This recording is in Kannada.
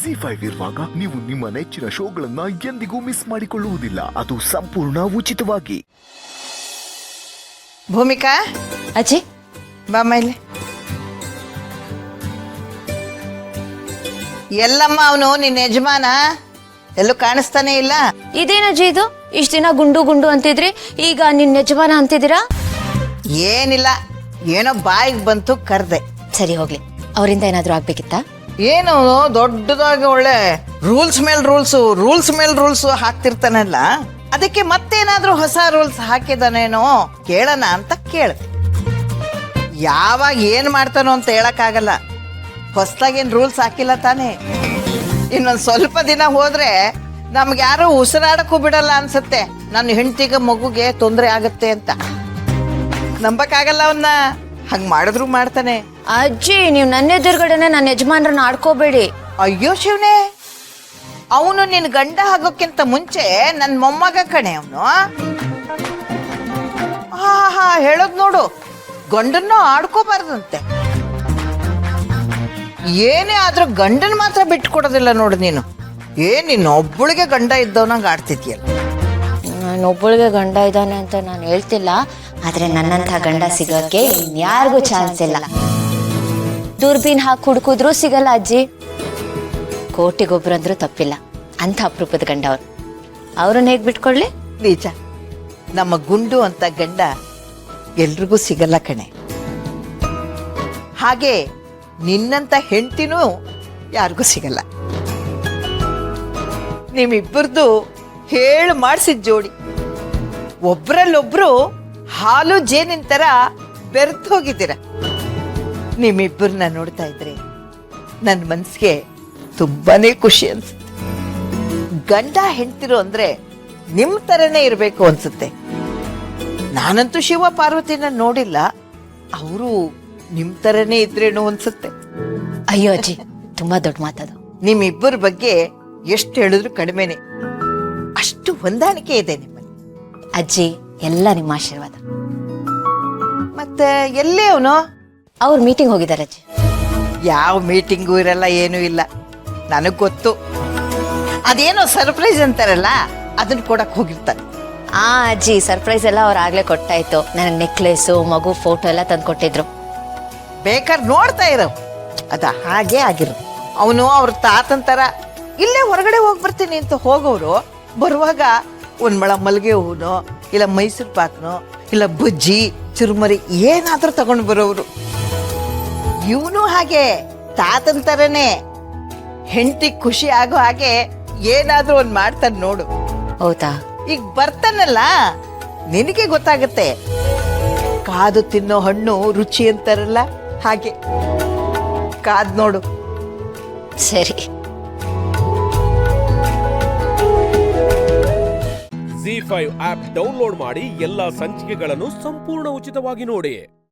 ZEE5 ಇರುವಾಗ ನೀವು ನಿಮ್ಮ ನೆಚ್ಚಿನ ಶೋಗಳನ್ನ ಎಂದಿಗೂ ಮಿಸ್ ಮಾಡಿಕೊಳ್ಳುವುದಿಲ್ಲ. ಅದು ಸಂಪೂರ್ಣ ಉಚಿತವಾಗಿ. ಭೂಮಿಕಾ ಅಜ್ಜಿ ಬಾ ಮೇಲೆ. ಎಲ್ಲಮ್ಮ ಅವನು ನಿನ್ನ ಯಜಮಾನ ಎಲ್ಲೂ ಕಾಣಿಸ್ತಾನೆ ಇಲ್ಲ. ಇದೇನಜ್ಜಿ ಇದು? ಇಷ್ಟ ದಿನ ಗುಂಡು ಗುಂಡು ಅಂತಿದ್ರಿ, ಈಗ ನಿನ್ನ ಯಜಮಾನ ಅಂತಿದ್ದೀರಾ? ಏನಿಲ್ಲ, ಏನೋ ಬಾಯಿಗೆ ಬಂತು ಕರ್ದೆ. ಸರಿ ಹೋಗ್ಲಿ, ಅವರಿಂದ ಏನಾದ್ರೂ ಆಗ್ಬೇಕಿತ್ತಾ? ಏನು ದೊಡ್ಡದಾಗಿ ಒಳ್ಳೆ ರೂಲ್ಸ್ ಮೇಲೆ ರೂಲ್ಸ್ ಹಾಕ್ತಿರ್ತಾನಲ್ಲ, ಅದಕ್ಕೆ ಮತ್ತೇನಾದ್ರೂ ಹೊಸ ರೂಲ್ಸ್ ಹಾಕಿದಾನೇನೋ ಕೇಳೋಣ ಅಂತ ಕೇಳಿದೆ. ಯಾವಾಗ ಏನ್ ಮಾಡ್ತಾನೋ ಅಂತ ಹೇಳಕ್ಕಾಗಲ್ಲ. ಹೊಸ್ದಾಗೇನ್ ರೂಲ್ಸ್ ಹಾಕಿಲ್ಲ ತಾನೇ. ಇನ್ನೊಂದು ಸ್ವಲ್ಪ ದಿನ ಹೋದ್ರೆ ನಮ್ಗೆ ಯಾರು ಉಸಿರಾಡಕ್ಕೂ ಬಿಡಲ್ಲ ಅನ್ಸುತ್ತೆ. ನನ್ನ ಹೆಂಡತಿಗೆ ಮಗುಗೆ ತೊಂದರೆ ಆಗತ್ತೆ ಅಂತ ನಂಬಕ್ಕಾಗಲ್ಲ ಅವನ್ನ. ಹಂಗ್ ಮಾಡಿದ್ರು ಮಾಡ್ತಾನೆ. ಅಜ್ಜಿ, ನೀವು ನನ್ನ ಎದುರುಗಡೆನೆ ನನ್ನ ಯಜಮಾನ್ರನ್ನ ಆಡ್ಕೋಬೇಡಿ. ಅಯ್ಯೋ ಶಿವನೇ, ಅವನು ನಿನ್ ಗಂಡ ಆಗೋಕ್ಕಿಂತ ಮುಂಚೆ ನನ್ ಮೊಮ್ಮಗ ಕಣೆ ಅವನು. ಹಾ ಹೇಳೋದ್ ನೋಡು, ಗಂಡನ್ನು ಆಡ್ಕೋಬಾರ್ದಂತೆ. ಏನೇ ಆದ್ರೂ ಗಂಡನ್ ಮಾತ್ರ ಬಿಟ್ಕೊಡೋದಿಲ್ಲ ನೋಡು ನೀನು. ನೀನು ಒಬ್ಬಳಿಗೆ ಗಂಡ ಇದ್ದವನಂಗ ಆಡ್ತಿದ್ಯಲ್ಲ. ನಾನೊಬ್ಬಳಿಗೆ ಗಂಡ ಇದ್ದಾನೆ ಅಂತ ನಾನು ಹೇಳ್ತಿಲ್ಲ, ಆದ್ರೆ ನನ್ನಂಥ ಗಂಡ ಸಿಗೋಕೆ ಇನ್ಯಾರಿಗೂ ಚಾನ್ಸ್ ಇಲ್ಲ. ದೂರ್ಬೀನ್ ಹಾಕಿ ಹುಡುಕಿದ್ರು ಸಿಗಲ್ಲ ಅಜ್ಜಿ. ಕೋಟಿಗೊಬ್ರಂದ್ರೂ ತಪ್ಪಿಲ್ಲ, ಅಂತ ಅಪರೂಪದ ಗಂಡ ಅವ್ರು. ಅವ್ರನ್ನ ಹೇಗ್ ಬಿಟ್ಕೊಳ್ಳಿ? ನಿಜ, ನಮ್ಮ ಗುಂಡು ಅಂತ ಗಂಡ ಎಲ್ರಿಗೂ ಸಿಗಲ್ಲ ಕಣೆ. ಹಾಗೆ ನಿನ್ನಂತ ಹೆಂಡ್ತಿನೂ ಯಾರಿಗೂ ಸಿಗಲ್ಲ. ನಿಮ್ಮಿಬ್ಬರದು ಹೇಳು ಮಾಡಿಸಿದ ಜೋಡಿ. ಒಬ್ರಲ್ಲೊಬ್ರು ಹಾಲು ಜೇನಿನ ತರ ಬೆರೆತು ಹೋಗಿದ್ದೀರ. ನಿಮ್ಮಿಬ್ಬರನ್ನ ನೋಡ್ತಾ ಇದ್ರೆ ನನ್ನ ಮನ್ಸಿಗೆ ತುಂಬಾನೇ ಖುಷಿ ಅನ್ಸುತ್ತೆ. ಗಂಡ ಹೆಂಡ್ತಿರು ಅಂದ್ರೆ ನಿಮ್ ತರನೇ ಇರ್ಬೇಕು ಅನ್ಸುತ್ತೆ. ನಾನಂತೂ ಶಿವ ಪಾರ್ವತಿನ ನೋಡಿಲ್ಲ, ಅವರು ನಿಮ್ ತರನೇ ಇದ್ರೇನು ಅನ್ಸುತ್ತೆ. ಅಯ್ಯೋ ಅಜ್ಜಿ, ತುಂಬಾ ದೊಡ್ಡ ಮಾತದು. ನಿಮ್ಮಿಬ್ಬರ ಬಗ್ಗೆ ಎಷ್ಟು ಹೇಳಿದ್ರು ಕಡಿಮೆನೆ. ಅಷ್ಟು ಹೊಂದಾಣಿಕೆ ಇದೆ ನಿಮ್ಮಲ್ಲಿ. ಅಜ್ಜಿ, ಎಲ್ಲ ನಿಮ್ಮ ಆಶೀರ್ವಾದ. ಮತ್ತೆ ಎಲ್ಲೇ ಅವನು? ಅವ್ರು ಮೀಟಿಂಗ್ ಹೋಗಿದ್ದಾರೆ ಅಜ್ಜಿ. ಯಾವ ಮೀಟಿಂಗು ಇರಲ್ಲ, ಏನೂ ಇಲ್ಲ. ನನಗ್ ಗೊತ್ತು. ಅದೇನೋ ಸರ್ಪ್ರೈಸ್ ಅಂತಾರಲ್ಲ, ಅದನ್ನ ಕೊಡಕ್ ಹೋಗಿರ್ತಾನೆ. ಅಜ್ಜಿ, ಸರ್ಪ್ರೈಸ್ ಎಲ್ಲ ಅವ್ರು ಆಗ್ಲೇ ಕೊಟ್ಟಾಯ್ತು. ನನಗೆ ನೆಕ್ಲೆಸು, ಮಗು ಫೋಟೋ ಎಲ್ಲ ತಂದು ಕೊಟ್ಟಿದ್ರು. ಬೇಕಾದ್ರೆ ನೋಡ್ತಾ ಇರೋ, ಅದ ಹಾಗೆ ಆಗಿರು. ಅವನು ಅವ್ರ ತಾತಂತರ ಇಲ್ಲೇ ಹೊರಗಡೆ ಹೋಗಿ ಬರ್ತೀನಿ ಅಂತ ಹೋಗೋರು ಬರುವಾಗ ಒಂದ್ ಮಳ ಮಲ್ಗೆ ಹೂನೋ, ಇಲ್ಲ ಮೈಸೂರು ಪಾಕ್ನೋ, ಇಲ್ಲ ಬಜ್ಜಿ ಚುರುಮರಿ ಏನಾದ್ರೂ ತಗೊಂಡು ಬರೋರು. ಇವನು ಹಾಗೆ ತಾತಂತರನೇ ಹೆಂಡತಿ ಖುಷಿ ಆಗೋ ಹಾಗೆ ಏನಾದ್ರೂ ಒಂದ್ ಮಾಡ್ತಾನೆ ನೋಡು. ಹೌದಾ? ಈಗ ಬರ್ತಾನಲ್ಲ, ನಿನಗೆ ಗೊತ್ತಾಗತ್ತೆ. ಕಾದು ತಿನ್ನೋ ಹಣ್ಣು ರುಚಿ ಅಂತಾರಲ್ಲ, ಹಾಗೆ ಕಾದ್ ನೋಡು. ಸರಿ. ZEE5 ಆಪ್ ಡೌನ್ಲೋಡ್ ಮಾಡಿ ಎಲ್ಲಾ ಸಂಚಿಕೆಗಳನ್ನು ಸಂಪೂರ್ಣ ಉಚಿತವಾಗಿ ನೋಡಿ.